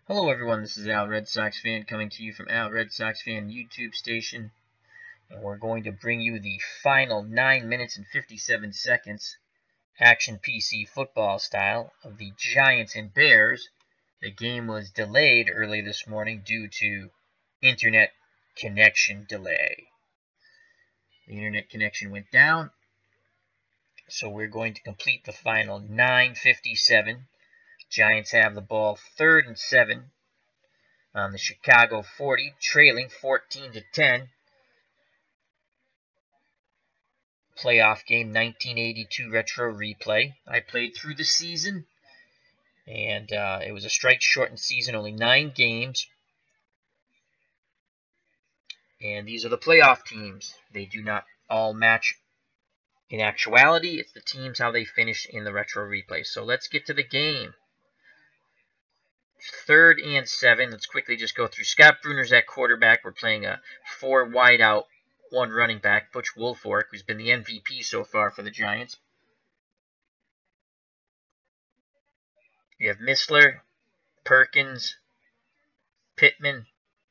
Hello everyone, this is Al Red Sox Fan coming to you from Al Red Sox Fan YouTube station. And we're going to bring you the final 9 minutes and 57 seconds, action PC football style, of the Giants and Bears. The game was delayed early this morning due to internet connection delay. The internet connection went down, so we're going to complete the final 9:57. Giants have the ball 3rd and 7 on the Chicago 40, trailing 14-10. Playoff game 1982 retro replay. I played through the season, and it was a strike-shortened season, only 9 games. And these are the playoff teams. They do not all match in actuality. It's the teams, how they finish in the retro replay. So let's get to the game. 3rd and 7. Let's quickly just go through. Scott Bruner's at quarterback. We're playing a 4 wide out, 1 running back, Butch Woolfork, who's been the MVP so far for the Giants. You have Missler, Perkins, Pittman,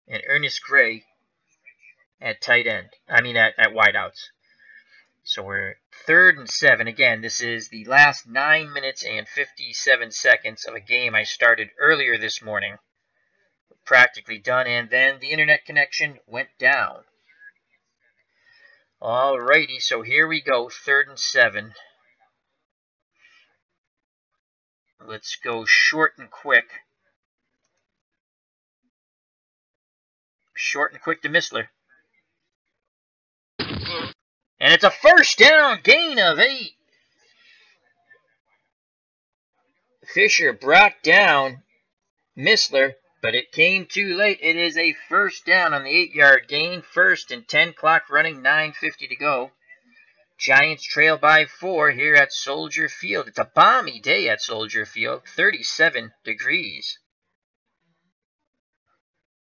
and Ernest Gray at tight end. At wide outs. So we're 3rd and 7. Again, this is the last 9 minutes and 57 seconds of a game I started earlier this morning. Practically done, and then the internet connection went down. Alrighty, so here we go, 3rd and 7. Let's go short and quick. Short and quick to Missler. And it's a first down, gain of 8. Fisher brought down Missler, but it came too late. It is a first down on the 8-yard gain. 1st and 10, clock running, 9:50 to go. Giants trail by 4 here at Soldier Field. It's a balmy day at Soldier Field, 37 degrees.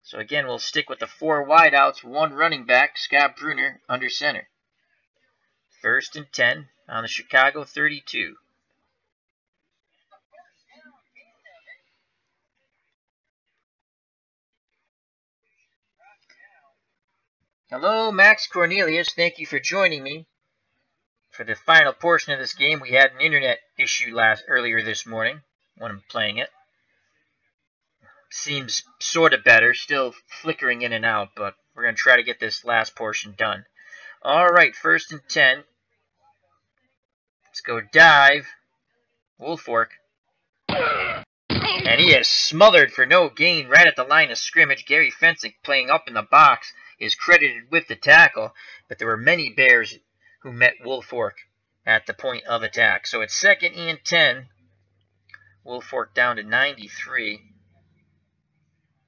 So again, we'll stick with the 4 wideouts, 1 running back, Scott Bruner, under center. 1st and 10 on the Chicago 32. Hello, Max Cornelius. Thank you for joining me. For the final portion of this game, we had an internet issue earlier this morning when I'm playing it. Seems sort of better, still flickering in and out, but we're going to try to get this last portion done. Alright, 1st and 10. Let's go dive. Woolfork. And he is smothered for no gain right at the line of scrimmage. Gary Fensick, playing up in the box, is credited with the tackle, but there were many Bears who met Woolfork at the point of attack. So it's 2nd and 10. Woolfork down to 93.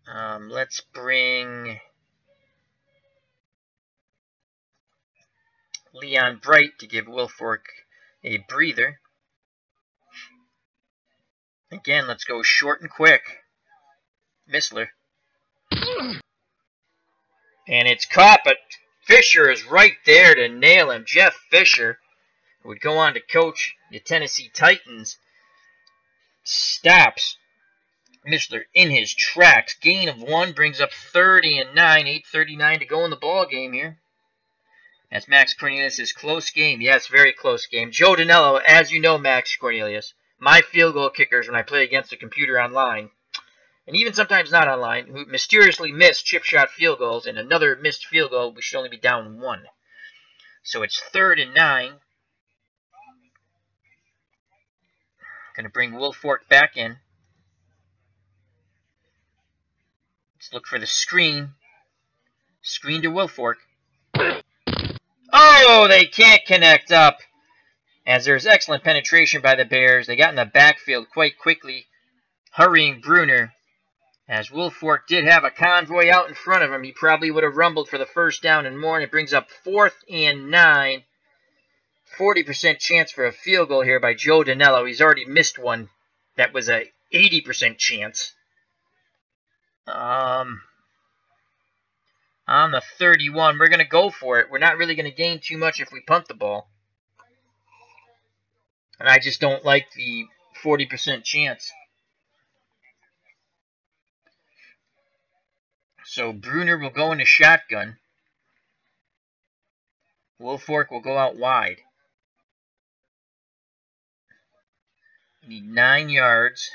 Let's bring Leon Bright to give Woolfork a breather. Again, let's go short and quick. Missler. And it's caught, but Fisher is right there to nail him. Jeff Fisher, who would go on to coach the Tennessee Titans, stops Missler in his tracks. Gain of 1 brings up 30 and 9. 8:39 to go in the ball game here. That's Max Cornelius' close game. Yes, very close game. Joe Danello, as you know, Max Cornelius, my field goal kickers when I play against the computer online, and even sometimes not online, who mysteriously miss chip shot field goals, and another missed field goal, we should only be down 1. So it's 3rd and 9. Going to bring Woolfork back in. Let's look for the screen. Screen to Woolfork. Oh, they can't connect up. As there's excellent penetration by the Bears. They got in the backfield quite quickly, hurrying Bruner. As Woolfork did have a convoy out in front of him, he probably would have rumbled for the first down and more, and it brings up 4th and 9. 40% chance for a field goal here by Joe Danello. He's already missed one that was a 80% chance. On the 31, we're going to go for it. We're not really going to gain too much if we punt the ball. And I just don't like the 40% chance. So Bruner will go into shotgun. Wilfork will go out wide. Need 9 yards.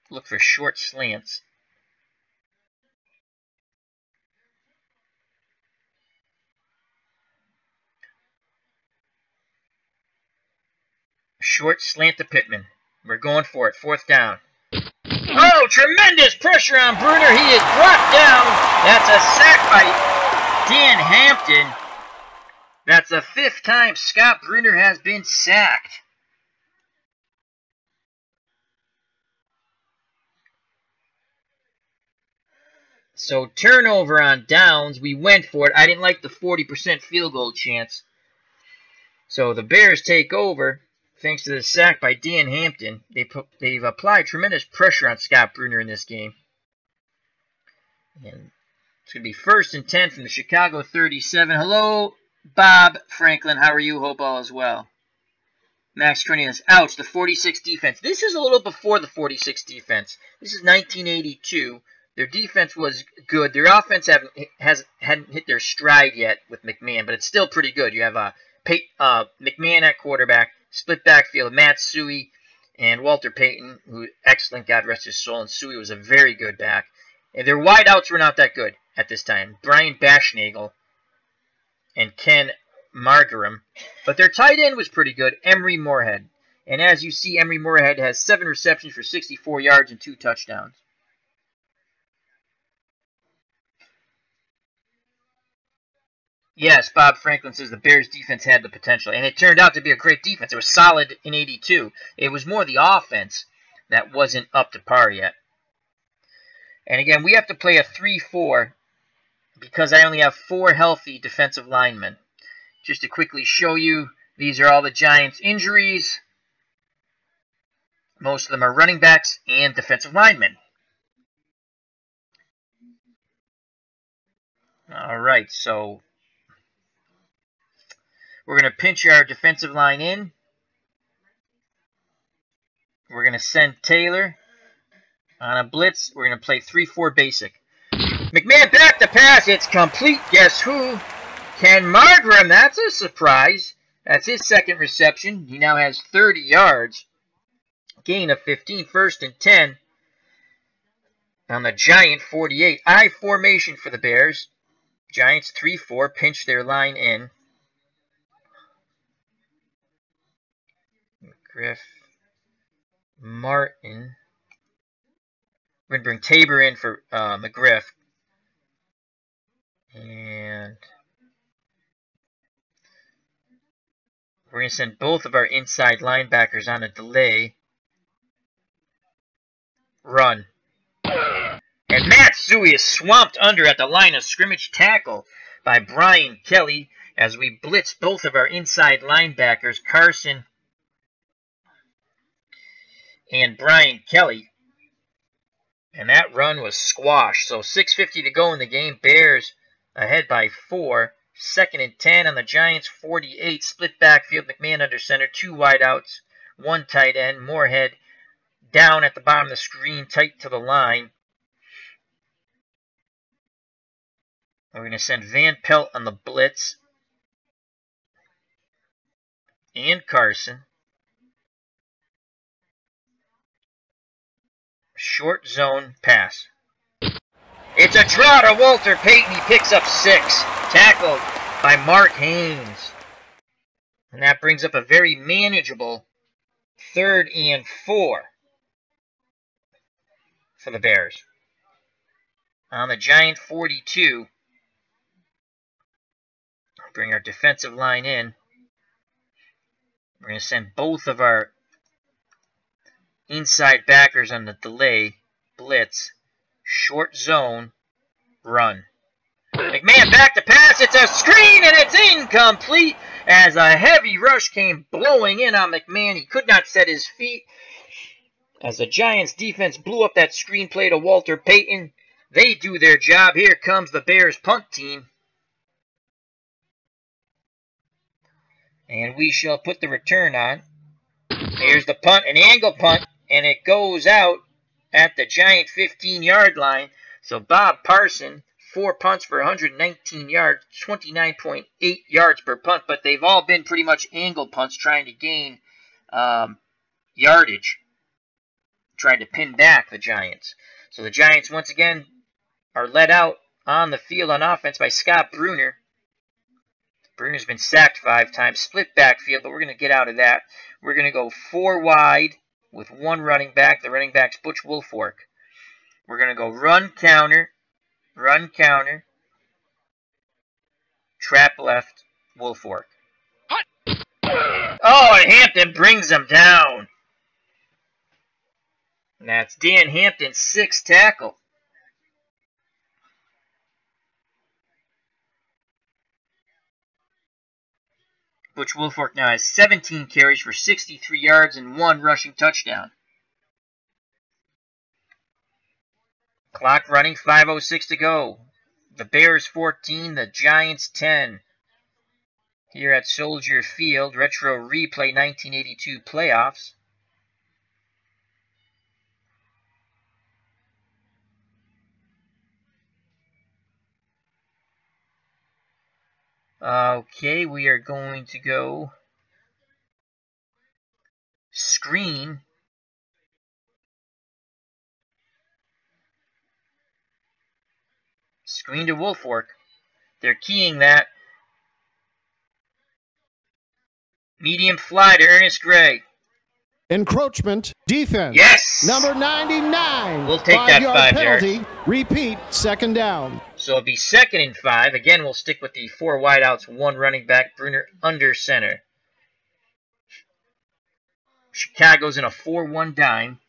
Look for short slants. Short slant to Pittman. We're going for it. 4th down. Oh, tremendous pressure on Bruner. He is brought down. That's a sack by Dan Hampton. That's the 5th time Scott Bruner has been sacked. So turnover on downs. We went for it. I didn't like the 40% field goal chance. So the Bears take over. Thanks to the sack by Dan Hampton, they've applied tremendous pressure on Scott Bruner in this game. And it's going to be 1st and 10 from the Chicago 37. Hello, Bob Franklin. How are you? Hope all is well. Max Cornelius. Ouch, the 46 defense. This is a little before the 46 defense. This is 1982. Their defense was good. Their offense hadn't hit their stride yet with McMahon, but it's still pretty good. You have McMahon at quarterback. Split backfield, Matt Suey and Walter Payton, who excellent, God rest his soul, and Suey was a very good back. And their wideouts were not that good at this time. Brian Bashnagel and Ken Margaram. But their tight end was pretty good, Emery Moorhead. And as you see, Emery Moorhead has 7 receptions for 64 yards and 2 touchdowns. Yes, Bob Franklin says the Bears' defense had the potential, and it turned out to be a great defense. It was solid in 82. It was more the offense that wasn't up to par yet. And again, we have to play a 3-4 because I only have 4 healthy defensive linemen. Just to quickly show you, these are all the Giants' injuries. Most of them are running backs and defensive linemen. All right, so we're going to pinch our defensive line in. We're going to send Taylor on a blitz. We're going to play 3-4 basic. McMahon back to pass. It's complete. Guess who? Ken Margaram. That's a surprise. That's his 2nd reception. He now has 30 yards. Gain of 15. 1st and 10 on the Giant 48. I formation for the Bears. Giants 3-4. Pinch their line in. McGriff, Martin. We're going to bring Tabor in for McGriff. And we're going to send both of our inside linebackers on a delay. Run. And Matt Suey is swamped under at the line of scrimmage, tackle by Brian Kelly as we blitz both of our inside linebackers, Carson and Brian Kelly. And that run was squashed. So 6:50 to go in the game. Bears ahead by 4. 2nd and 10 on the Giants 48. Split backfield. McMahon under center. 2 wideouts. 1 tight end. Moorhead down at the bottom of the screen. Tight to the line. We're going to send Van Pelt on the blitz. And Carson. Short zone pass. It's a draw to Walter Payton. He picks up 6. Tackled by Mark Haynes. And that brings up a very manageable 3rd and 4 for the Bears. On the Giant 42. Bring our defensive line in. We're going to send both of our inside backers on the delay. Blitz. Short zone. Run. McMahon back to pass. It's a screen and it's incomplete as a heavy rush came blowing in on McMahon. He could not set his feet as the Giants defense blew up that screen play to Walter Payton. They do their job. Here comes the Bears punt team. And we shall put the return on. Here's the punt, an angle punt, and it goes out at the Giant 15-yard line. So Bob Parson, 4 punts for 119 yards, 29.8 yards per punt, but they've all been pretty much angle punts trying to gain yardage, trying to pin back the Giants. So the Giants, once again, are led out on the field on offense by Scott Bruner. Bruner's been sacked 5 times, split backfield, but we're going to get out of that. We're going to go 4 wide with 1 running back. The running back's Butch Woolfork. We're going to go run counter, trap left, Woolfork. Oh, and Hampton brings them down. And that's Dan Hampton's 6th tackle. Butch Woolfork now has 17 carries for 63 yards and 1 rushing touchdown. Clock running, 5:06 to go. The Bears 14, the Giants 10. Here at Soldier Field, retro replay 1982 playoffs. Okay, we are going to go screen. Screen to Woolfork. They're keying that. Medium fly to Ernest Gray. Encroachment defense. Yes! Number 99. We'll take that 5 penalty. yards. Repeat, 2nd down. So it'll be 2nd and 5. Again, we'll stick with the 4 wideouts, 1 running back, Bruner under center. Chicago's in a 4-1 dime.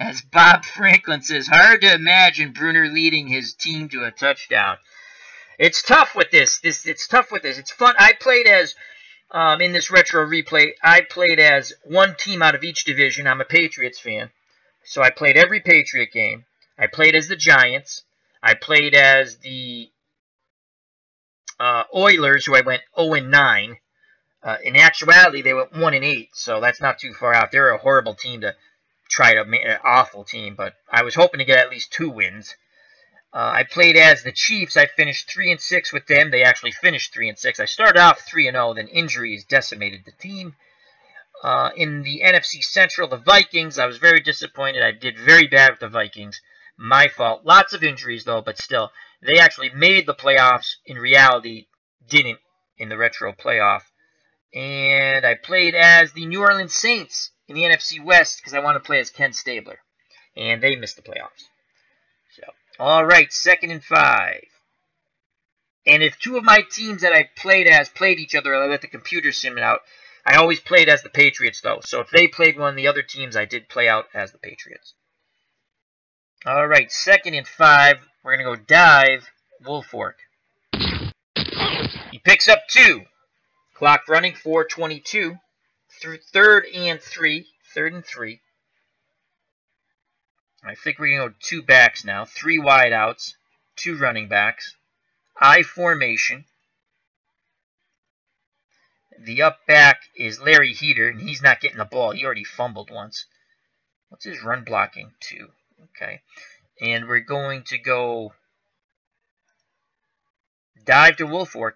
As Bob Franklin says, hard to imagine Bruner leading his team to a touchdown. It's tough with this. It's tough with this. It's fun. I played as, in this retro replay, I played as 1 team out of each division. I'm a Patriots fan. So I played every Patriot game. I played as the Giants. I played as the Oilers, who I went 0-9. In actuality, they went 1-8, so that's not too far out. They're a horrible team to try to make an awful team, but I was hoping to get at least 2 wins. I played as the Chiefs. I finished 3-6 with them. They actually finished 3-6. I started off 3-0, then injuries decimated the team. In the NFC Central, the Vikings, I was very disappointed. I did very bad with the Vikings. My fault. Lots of injuries, though, but still. They actually made the playoffs. In reality, didn't in the retro playoff. And I played as the New Orleans Saints in the NFC West because I want to play as Ken Stabler. And they missed the playoffs. So, all right, 2nd and 5. And if 2 of my teams that I played as played each other, I let the computer sim it out. I always played as the Patriots, though. So if they played one of the other teams, I did play out as the Patriots. All right, 2nd and 5. We're going to go dive Woolfork. He picks up 2. Clock running, 4:22. 3rd and 3. 3rd and 3. I think we're going to go 2 backs now. 3 wideouts. 2 running backs. I formation. The up back is Larry Heater, and he's not getting the ball. He already fumbled once. What's his run blocking? 2. Okay. And we're going to go dive to Woolfork.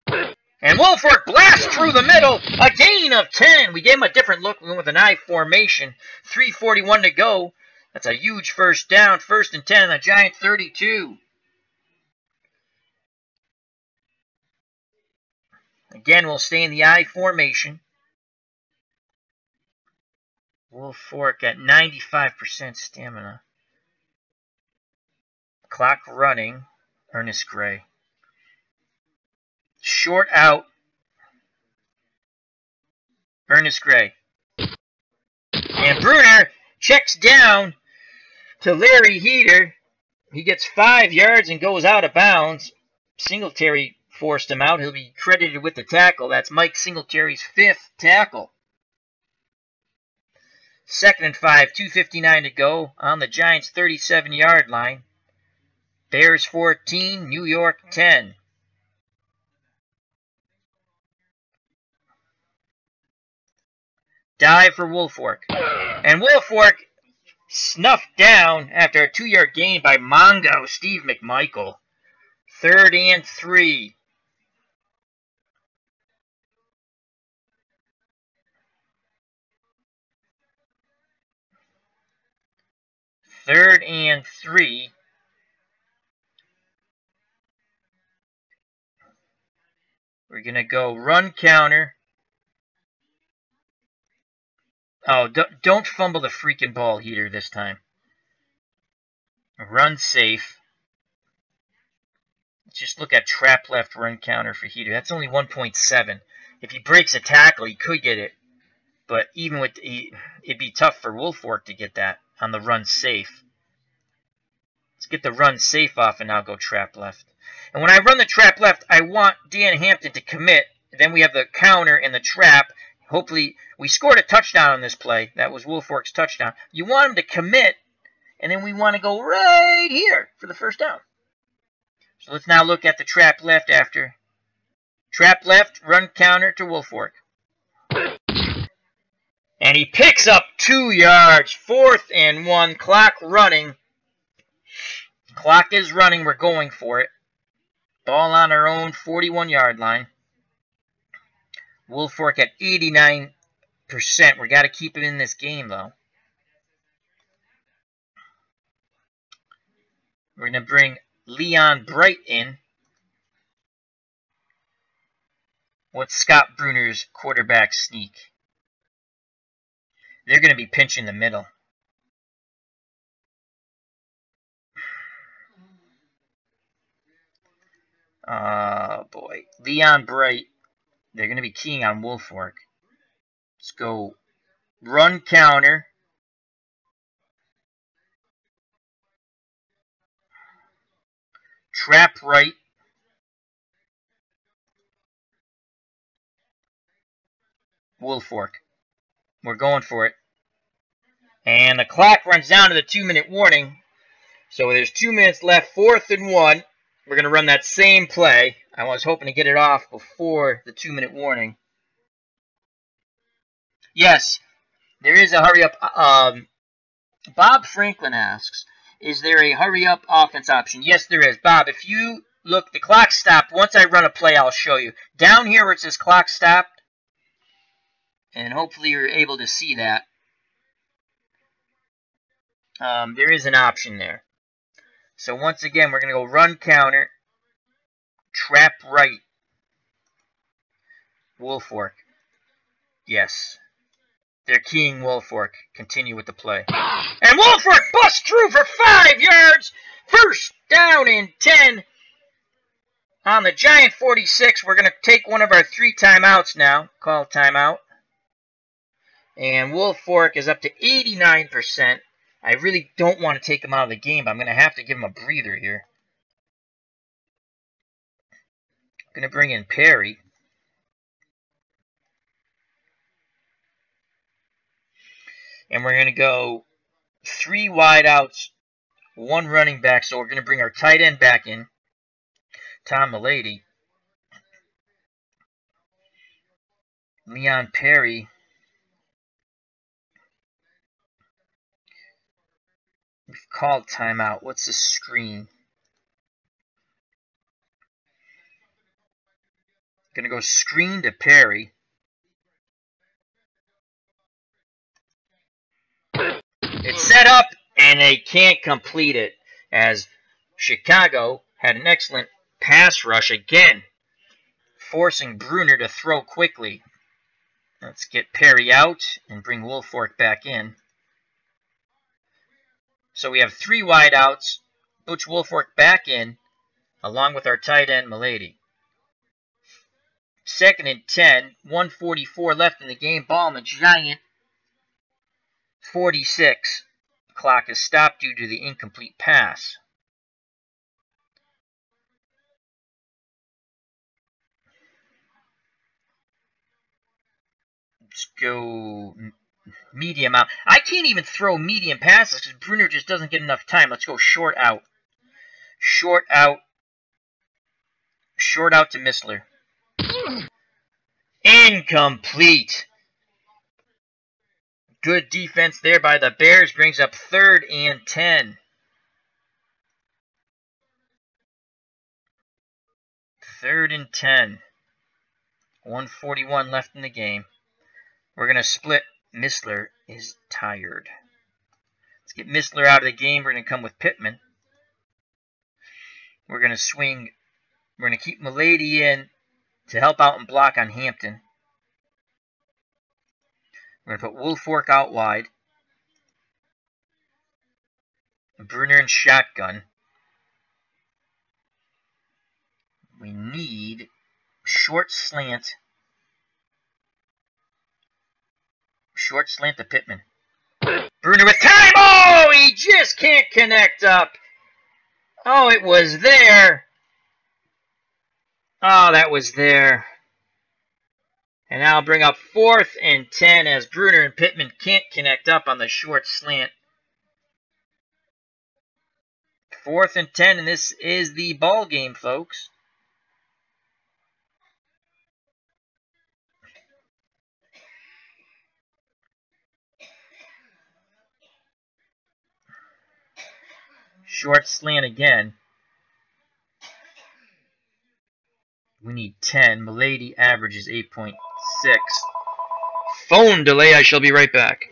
And Woolfork blasts through the middle. A gain of 10. We gave him a different look. We went with an I formation. 3:41 to go. That's a huge first down. 1st and 10 on the Giant 32. Again, we'll stay in the I formation. Woolfork at 95% stamina. Clock running. Ernest Gray. Short out. Ernest Gray. And Bruner checks down to Larry Heater. He gets 5 yards and goes out of bounds. Singletary forced him out. He'll be credited with the tackle. That's Mike Singletary's 5th tackle. 2nd and 5, 2:59 to go on the Giants' 37-yard line. Bears 14, New York 10. Dive for Woolfolk. And Woolfolk snuffed down after a 2-yard gain by Mongo Steve McMichael. 3rd and 3. Third and 3. We're going to go run counter. Oh, don't fumble the freaking ball, Heater, this time. Run safe. Let's just look at trap left run counter for Heater. That's only 1.7. If he breaks a tackle, he could get it. But even with it'd be tough for Woolfolk to get that on the run safe. Let's get the run safe off and now go trap left. And when I run the trap left, I want Dan Hampton to commit. Then we have the counter and the trap. Hopefully, we scored a touchdown on this play. That was Woolfolk's touchdown. You want him to commit, and then we want to go right here for the first down. So let's now look at the trap left after. Trap left, run counter to Woolfolk. And he picks up 2 yards. 4th and 1. Clock running. Clock is running. We're going for it. Ball on our own 41-yard line. Woolfolk at 89%. We got to keep him in this game, though. We're going to bring Leon Bright in. What's Scott Bruner's quarterback sneak? They're going to be pinching the middle. Oh, boy. Leon Bright. They're going to be keying on Woolfolk. Let's go run counter. Trap right. Woolfolk. We're going for it. And the clock runs down to the 2-minute warning. So there's 2 minutes left. 4th and 1. We're going to run that same play. I was hoping to get it off before the 2-minute warning. Yes, there is a hurry up. Bob Franklin asks, is there a hurry up offense option? Yes, there is. Bob, if you look, the clock stopped. Once I run a play, I'll show you. Down here where it says clock stopped, and hopefully you're able to see that. There is an option there. So once again, we're going to go run counter, trap right, Woolfolk. Yes. They're keying Woolfolk. Continue with the play. And Woolfolk busts through for 5 yards. 1st down and 10. On the Giant 46, we're going to take one of our 3 timeouts now. Call timeout. And Woolfolk is up to 89%. I really don't want to take him out of the game, but I'm going to have to give him a breather here. I'm going to bring in Perry. And we're going to go 3 wideouts, 1 running back. So we're going to bring our tight end back in, Tom Milady. Leon Perry. We've called timeout. What's the screen? Going to go screen to Perry. It's set up, and they can't complete it, as Chicago had an excellent pass rush again, forcing Bruner to throw quickly. Let's get Perry out and bring Woolfolk back in. So we have 3 wideouts, Butch Woolfolk back in, along with our tight end, Milady. 2nd and 10, 1:44 left in the game. Ball on the Giant 46. The clock is stopped due to the incomplete pass. Let's go medium out. I can't even throw medium passes because Bruner just doesn't get enough time. Let's go short out. Short out. Short out to Missler. Incomplete. Good defense there by the Bears brings up 3rd and 10. 3rd and 10. 1:41 left in the game. We're going to split. Missler is tired. Let's get Missler out of the game. We're going to come with Pittman. We're going to swing. We're going to keep Milady in to help out and block on Hampton. We're going to put Woolfork out wide. Bruner in shotgun. We need short slant. Short slant to Pittman. Bruner with time. Oh, he just can't connect up. Oh, it was there. Oh, that was there. And now I'll bring up 4th and 10 as Bruner and Pittman can't connect up on the short slant. 4th and 10, and this is the ball game, folks. Short slant again. We need 10. Milady averages 8.6. Phone delay. I shall be right back.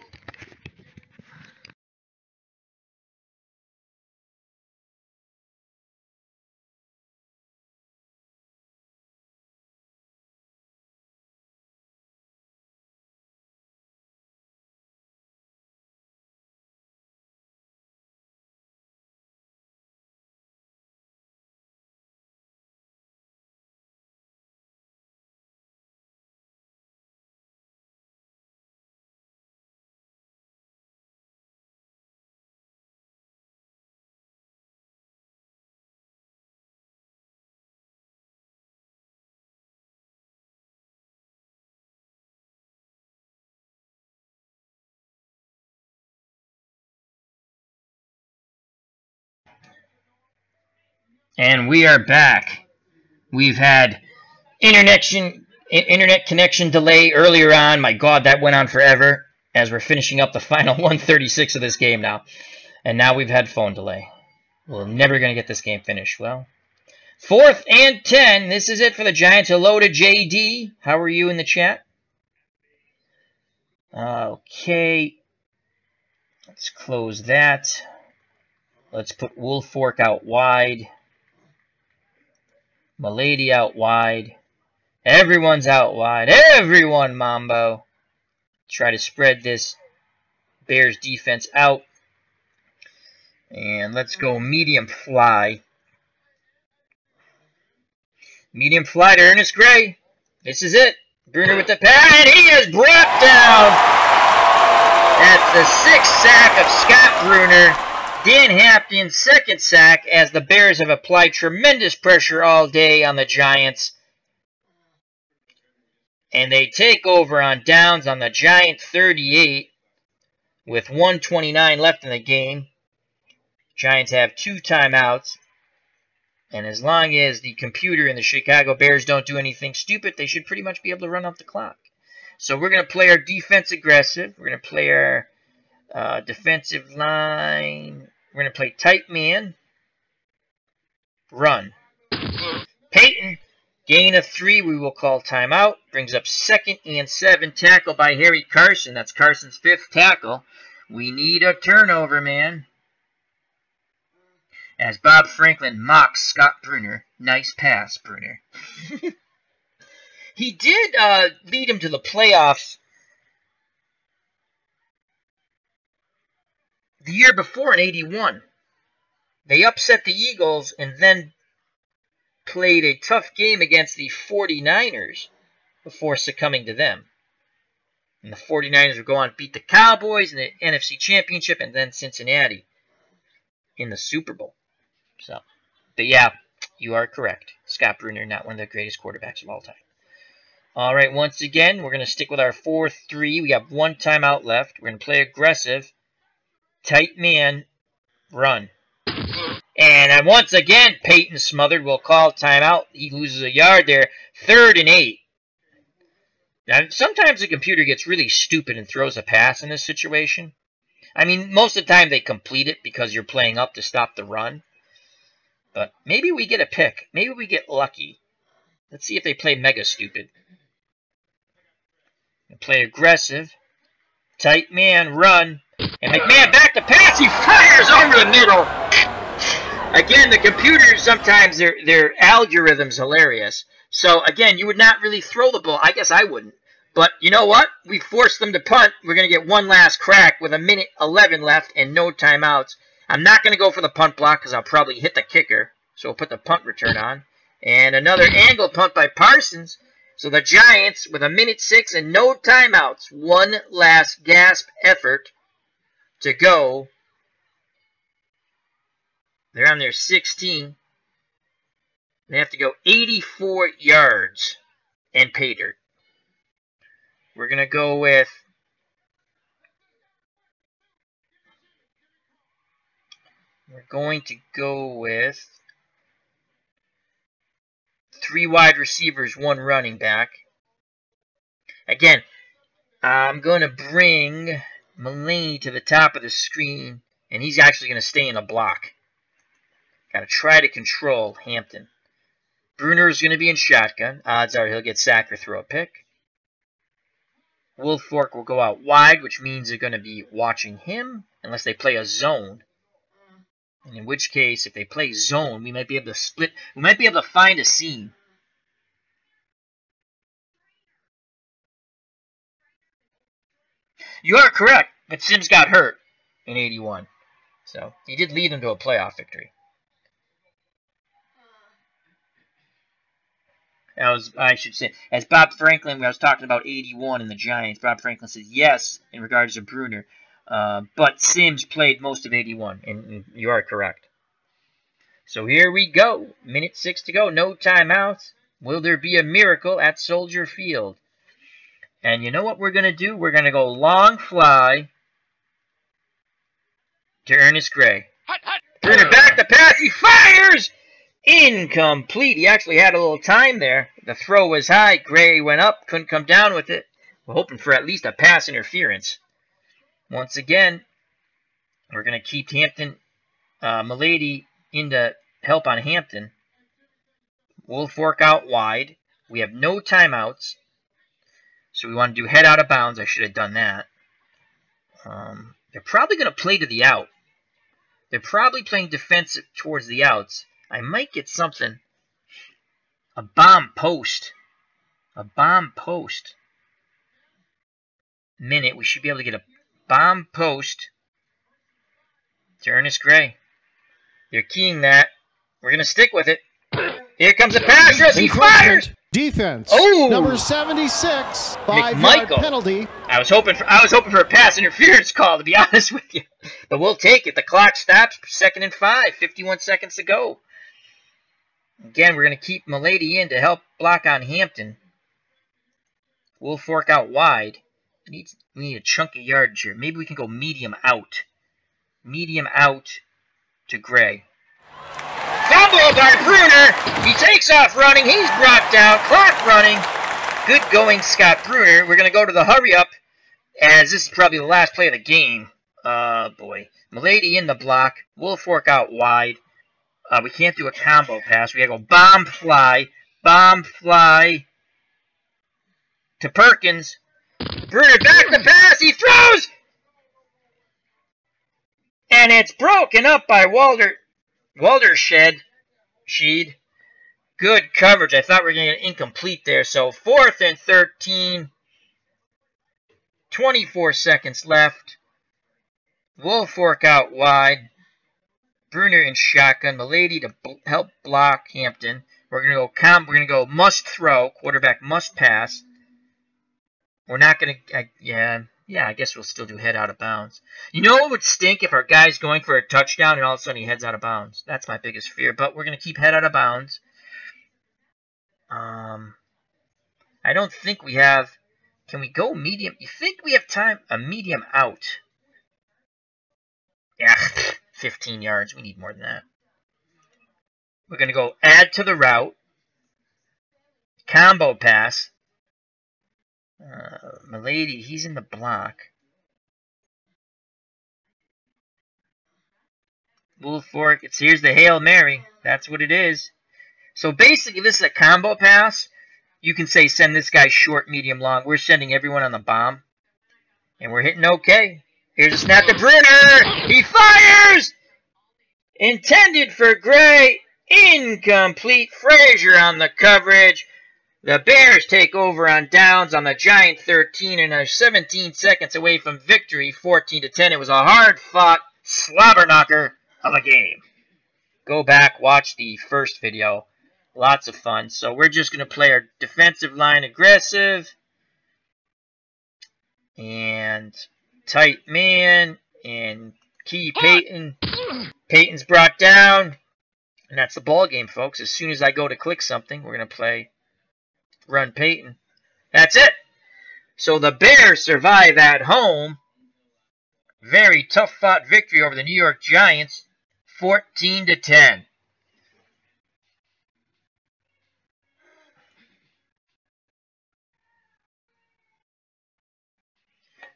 And we are back. We've had internet connection delay earlier on. My God, that went on forever as we're finishing up the final 136 of this game now. And now we've had phone delay. We're never going to get this game finished. Well, 4th and 10. This is it for the Giants. Hello to JD. How are you in the chat? Okay. Let's close that. Let's put Woolfork out wide. Milady out wide. Everyone's out wide. Everyone, Mambo. Try to spread this Bears defense out. And let's go medium fly. Medium fly to Ernest Gray. This is it. Bruner with the pass. And he is brought down. That's the 6th sack of Scott Bruner. Dan Hampton's 2nd sack as the Bears have applied tremendous pressure all day on the Giants. And they take over on downs on the Giant 38 with 1:29 left in the game. Giants have 2 timeouts. And as long as the computer and the Chicago Bears don't do anything stupid, they should pretty much be able to run off the clock. So we're going to play our defense aggressive. We're going to play our defensive line. We're going to play tight man. Run. Peyton, gain of 3. We will call timeout. Brings up 2nd and 7. Tackle by Harry Carson. That's Carson's 5th tackle. We need a turnover, man. As Bob Franklin mocks Scott Bruner. Nice pass, Bruner. He did lead him to the playoffs the year before in '81. They upset the Eagles and then played a tough game against the 49ers before succumbing to them. And the 49ers would go on to beat the Cowboys in the NFC Championship and then Cincinnati in the Super Bowl. So, but yeah, you are correct. Scott Bruner, not one of the greatest quarterbacks of all time. All right, once again, we're going to stick with our 4-3. We have 1 timeout left. We're going to play aggressive. Tight man, run. And once again, Peyton smothered. We'll call timeout. He loses a yard there. 3rd and 8. Now, sometimes the computer gets really stupid and throws a pass in this situation. I mean, most of the time they complete it because you're playing up to stop the run. But maybe we get a pick. Maybe we get lucky. Let's see if they play mega stupid. They play aggressive. Tight man, run. And McMahon back to pass. He fires over the middle. Again, the computers, sometimes their algorithm's hilarious. So, again, you would not really throw the ball. I guess I wouldn't. But you know what? We forced them to punt. We're going to get one last crack with 1:11 left and no timeouts. I'm not going to go for the punt block because I'll probably hit the kicker. So we'll put the punt return on. And another angle punt by Parsons. So the Giants, with 1:06 and no timeouts, one last gasp effort to go. They're on their 16. They have to go 84 yards and pay dirt. We're going to go with three wide receivers, one running back. Again, I'm going to bring Mulaney to the top of the screen, and he's actually going to stay in a block. Got to try to control Hampton. Bruner is going to be in shotgun. Odds are he'll get sacked or throw a pick. Wolfork will go out wide, which means they're going to be watching him unless they play a zone. And in which case, if they play zone, we might be able to split. We might be able to find a seam. You are correct, but Sims got hurt in 81. So he did lead them to a playoff victory. I should say, as Bob Franklin, when I was talking about 81 and the Giants, Bob Franklin says yes in regards to Bruner. But Sims played most of 81, and you are correct. So here we go. 1:06 to go, no timeouts. Will there be a miracle at Soldier Field? And you know what we're going to do? We're going to go long fly to Ernest Gray. Bruner back to pass. He fires! Incomplete. He actually had a little time there. The throw was high. Gray went up, couldn't come down with it. We're hoping for at least a pass interference. Once again, we're going to keep Hampton, Milady into help on Hampton. Wolfork out wide. We have no timeouts. So we want to do head out of bounds. I should have done that. They're probably going to play to the out. They're probably playing defensive towards the outs. I might get something. A bomb post. A bomb post. Minute. We should be able to get a bomb post to Ernest Gray. They're keying that. We're going to stick with it. Here comes a pass rush. He fires. Defense. Oh, number 76. 5-yard penalty. I was hoping for a pass interference call, to be honest with you. But we'll take it. The clock stops. 2nd and 5. 51 seconds to go. Again, we're going to keep Milady in to help block on Hampton. Wolfork out wide. We need a chunky yardage here. Maybe we can go medium out. Medium out to Gray. Fumble by Bruner. He takes off running. He's brought down. Clock running. Good going, Scott Bruner. We're going to go to the hurry up, as this is probably the last play of the game. Boy. Milady in the block. Wolfork out wide. We can't do a combo pass. We got to go bomb fly. Bomb fly to Perkins. Bruner back to pass. He throws. And it's broken up by Sheed. Good coverage. I thought we were going to get incomplete there. So 4th and 13. 24 seconds left. Wolfork out wide. Bruner in shotgun. Milady to help block Hampton. We're going to go must throw. Quarterback must pass. We're not going to... Yeah, I guess we'll still do head out of bounds. You know what would stink if our guy's going for a touchdown and all of a sudden he heads out of bounds? That's my biggest fear. But we're going to keep head out of bounds. I don't think we have... Can we go medium? You think we have time? A medium out. Yeah, 15 yards. We need more than that. We're going to go add to the route. Combo pass. Milady, he's in the block. Woolfork, here's the Hail Mary. That's what it is. So basically, this is a combo pass. You can say send this guy short, medium, long. We're sending everyone on the bomb. And we're hitting okay. Here's a snap to Brenner. He fires! Intended for Gray. Incomplete. Frazier on the coverage. The Bears take over on downs on the Giant 13 and are 17 seconds away from victory, 14-10. It was a hard-fought slobber knocker of a game. Go back, watch the first video. Lots of fun. So we're just going to play our defensive line aggressive and tight man and Key Peyton. Peyton's brought down. And that's the ball game, folks. As soon as I go to click something, we're going to play run Peyton. That's it. So the Bears survive at home. Very tough fought victory over the New York Giants, 14-10.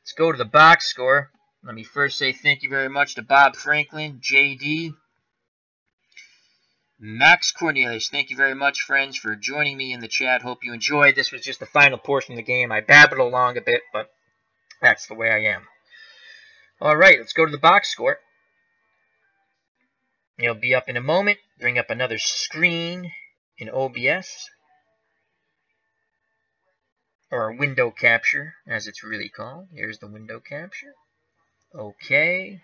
Let's go to the box score. Let me first say thank you very much to Bob Franklin, JD, Max Cornelius. Thank you very much, friends, for joining me in the chat. Hope you enjoyed. This was just the final portion of the game. I babbled along a bit, but that's the way I am. All right, let's go to the box score. It'll be up in a moment. Bring up another screen in OBS. Or window capture, as it's really called. Here's the window capture. Okay.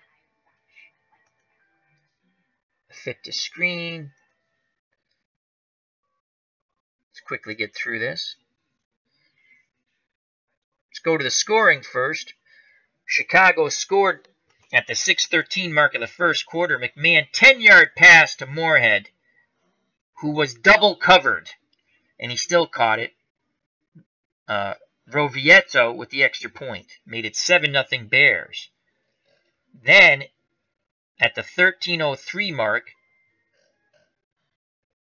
Fit to screen. Let's quickly get through this. Let's go to the scoring first. Chicago scored at the 6:13 mark of the first quarter. McMahon, 10-yard pass to Moorhead, who was double covered, and he still caught it. Rovieto with the extra point made it 7-0 Bears. Then, at the 13:03 mark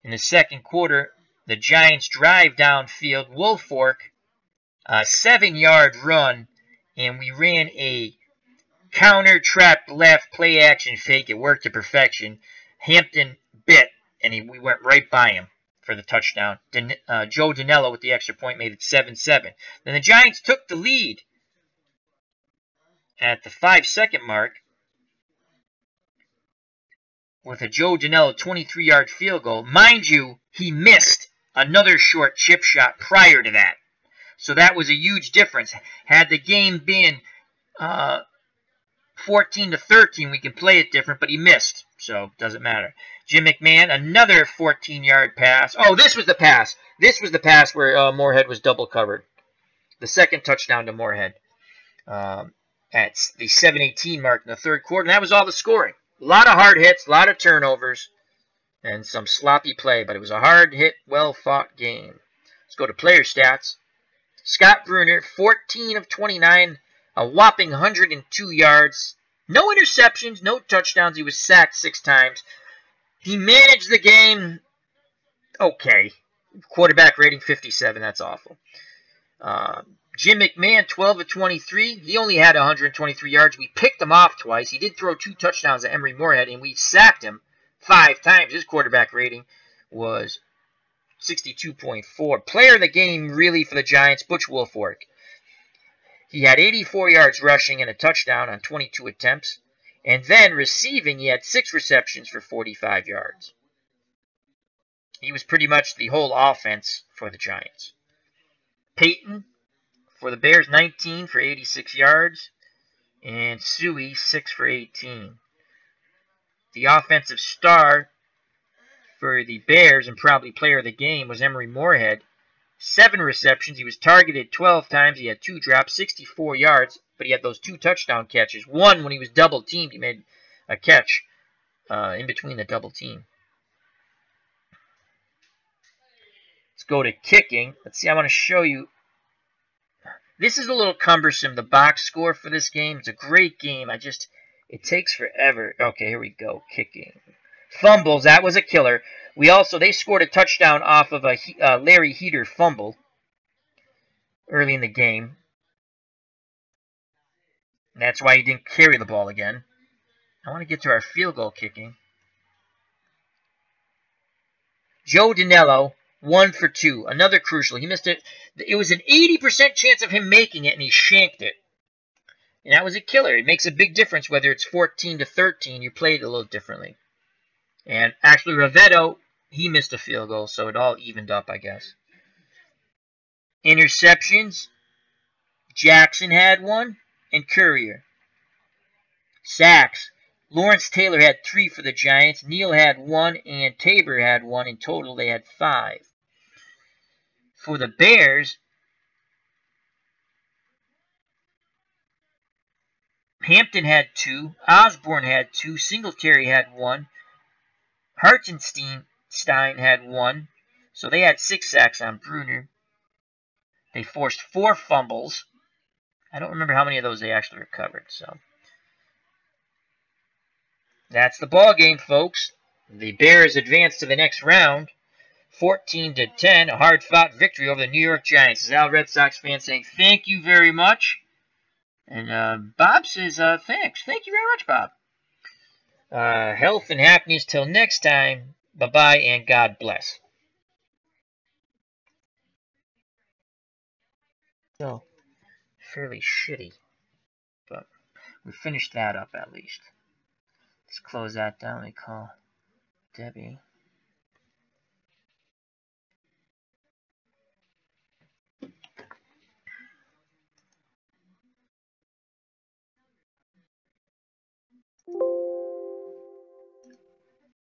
in the second quarter, the Giants drive downfield. Woolfork, a 7-yard run, and we ran a counter trap left play action fake. It worked to perfection. Hampton bit, and we went right by him for the touchdown. Joe Danello with the extra point made it 7-7. Then the Giants took the lead at the 5-second mark with a Joe Danello 23-yard field goal. Mind you, he missed another short chip shot prior to that. So that was a huge difference. Had the game been 14-13, we can play it different, but he missed, so it doesn't matter. Jim McMahon, another 14-yard pass. Oh, this was the pass. This was the pass where Moorhead was double covered. The second touchdown to Moorhead at the 7:18 mark in the third quarter. And that was all the scoring. A lot of hard hits, a lot of turnovers, and some sloppy play. But it was a hard-hit, well-fought game. Let's go to player stats. Scott Bruner, 14 of 29, a whopping 102 yards. No interceptions, no touchdowns. He was sacked 6 times. He managed the game okay. Quarterback rating 57. That's awful. Jim McMahon, 12 of 23. He only had 123 yards. We picked him off twice. He did throw 2 touchdowns at Emory Moorhead, and we sacked him 5 times. His quarterback rating was 62.4. Player of the game, really, for the Giants, Butch Woolfork. He had 84 yards rushing and a touchdown on 22 attempts. And then receiving, he had 6 receptions for 45 yards. He was pretty much the whole offense for the Giants. Peyton, for the Bears, 19 for 86 yards. And Suey, 6 for 18. The offensive star for the Bears and probably player of the game was Emory Moorhead. 7 receptions. He was targeted 12 times. He had 2 drops, 64 yards. But he had those 2 touchdown catches. One, when he was double-teamed, he made a catch in between the double team. Let's go to kicking. Let's see, I want to show you. This is a little cumbersome, the box score for this game. It's a great game. It takes forever. Okay, here we go. Kicking. Fumbles, that was a killer. They scored a touchdown off of a Larry Heater fumble. early in the game. And that's why he didn't carry the ball again. I want to get to our field goal kicking. Joe Danello, 1 for 2. Another crucial. He missed it. It was an 80% chance of him making it, and he shanked it. And that was a killer. It makes a big difference whether it's 14-13. You play it a little differently. And actually, Ravetto, he missed a field goal, so it all evened up, I guess. Interceptions. Jackson had 1, and Courier. Sacks. Lawrence Taylor had 3 for the Giants. Neal had 1, and Tabor had 1. In total, they had 5. For the Bears, Hampton had 2. Osborne had 2. Singletary had 1. Hartenstein had 1. So they had 6 sacks on Bruner. They forced 4 fumbles. I don't remember how many of those they actually recovered. So that's the ball game, folks. The Bears advance to the next round, 14-10, a hard-fought victory over the New York Giants. This is Al Red Sox fan saying thank you very much. And Bob says thanks. Thank you very much, Bob. Health and happiness till next time. Bye-bye and God bless. So, fairly shitty. But we finished that up at least. Let's close that down. We call Debbie.